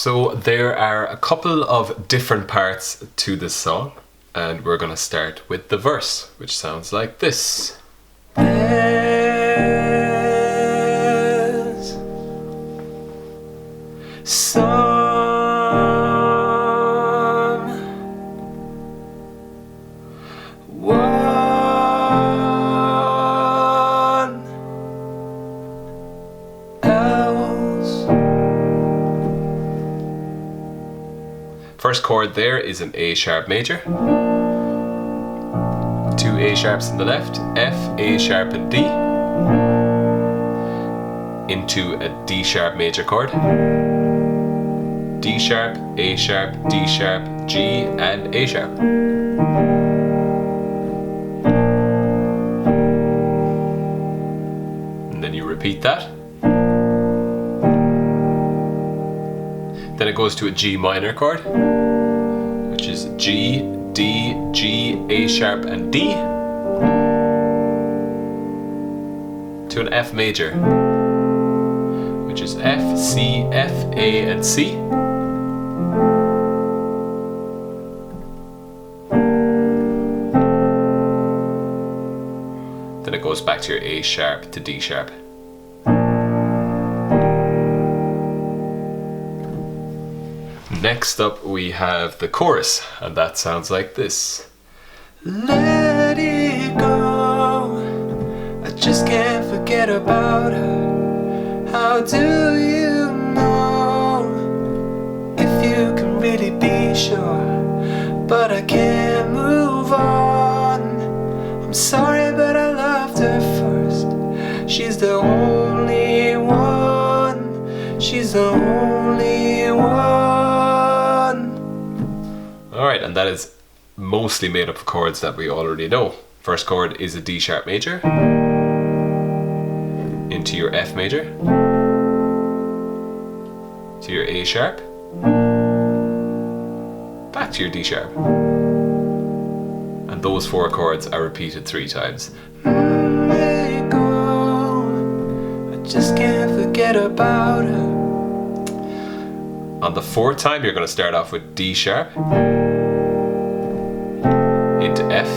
So there are a couple of different parts to this song, and we're going to start with the verse, which sounds like this. There's someone else. First chord there is an A sharp major. 2 A sharps on the left, F, A sharp and D, into a D sharp major chord, D sharp, A sharp, D sharp, G and A sharp. And then you repeat that. Then it goes to a G minor chord, which is G, D, G, A sharp and D, to an F major, which is F, C, F, A and C, then it goes back to your A sharp to D sharp. Next up we have the chorus, and that sounds like this. Let it go, I just can't forget about her. How do you know if you can really be sure? But I can't move on. I'm sorry but I loved her first. She's the only one. She's the only one. Alright, and that is mostly made up of chords that we already know. First chord is a D sharp major, into your F major, to your A sharp, back to your D sharp. And those 4 chords are repeated 3 times. Let it go, I just can't forget about her. On the 4th time, you're going to start off with D sharp, into F,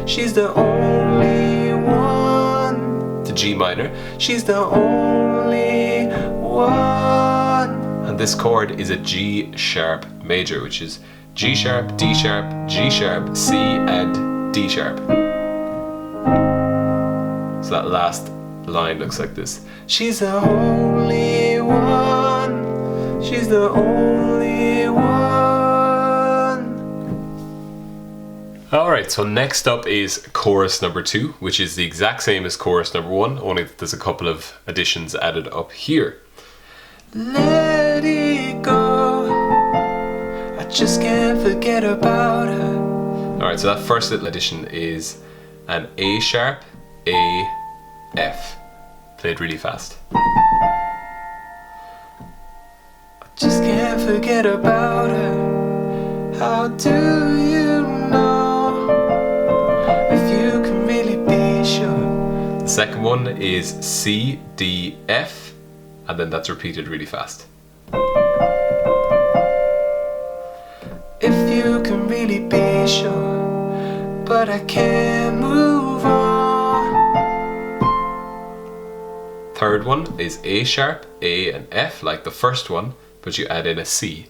she's the only one, to G minor, she's the only one. And this chord is a G sharp major, which is G sharp, D sharp, G sharp, C and D sharp. So that last line looks like this. She's the only one. She's the only one. Alright, so next up is chorus number 2, which is the exact same as chorus number 1, only there's a couple of additions added up here. Let it go, I just can't forget about her. Alright, so that first little addition is an A sharp, A, F. Played really fast. Just can't forget about her. How do you know if you can really be sure? The second one is C, D, F, and then that's repeated really fast. If you can really be sure, but I can't move on. Third one is A sharp, A and F like the first one, but you add in a C.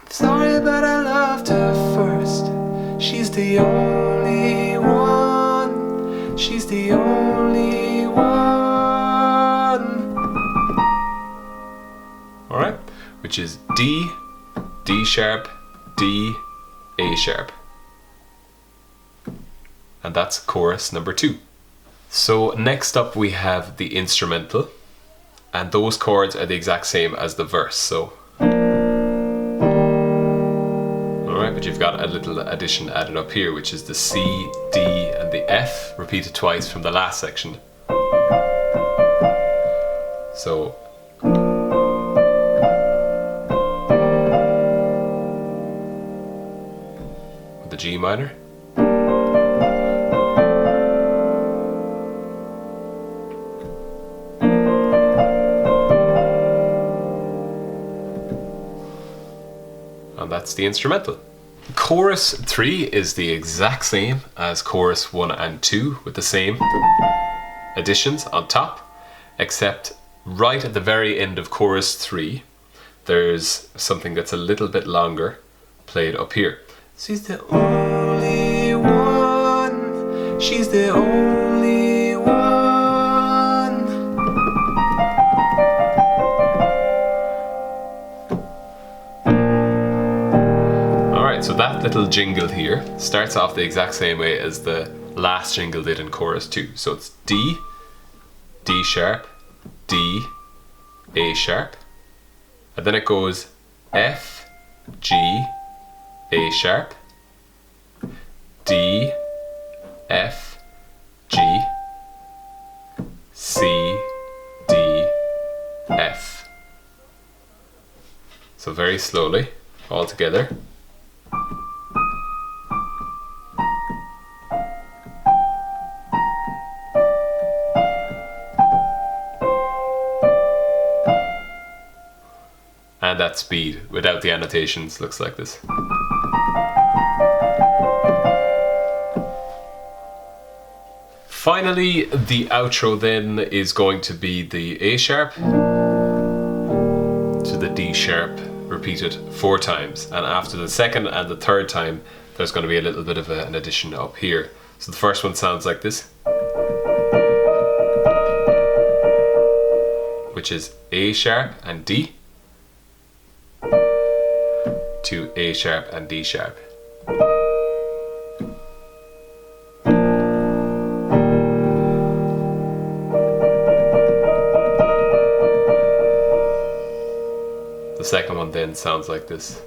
Sorry but I loved her first. She's the only one. She's the only one. Alright, which is D, D sharp, D, A sharp. And that's chorus number 2. So next up we have the instrumental. And those chords are the exact same as the verse, so. Alright, but you've got a little addition added up here, which is the C, D, and the F, repeated twice from the last section. So. The G minor. that's the instrumental. Chorus 3 is the exact same as chorus 1 and 2 with the same additions on top, except right at the very end of chorus 3 there's something that's a little bit longer played up here. She's the only one, she's the only one. Alright, so that little jingle here starts off the exact same way as the last jingle did in chorus 2. So it's D, D sharp, D, A sharp, and then it goes F, G, A sharp, D, F, G, C, D, F. So very slowly, all together. And that speed, without the annotations, looks like this. Finally, the outro then is going to be the A sharp to the D sharp, repeated 4 times. And after the second and the third time, there's going to be a little bit of an addition up here. So the first one sounds like this, which is A sharp and D, to A sharp and D sharp. The second one then sounds like this.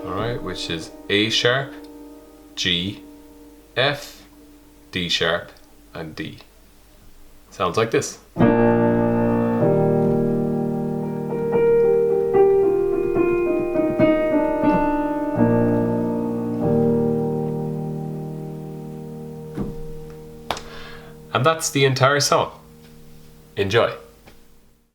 Alright, which is A sharp, G, F, D sharp, and D. Sounds like this. And that's the entire song. Enjoy.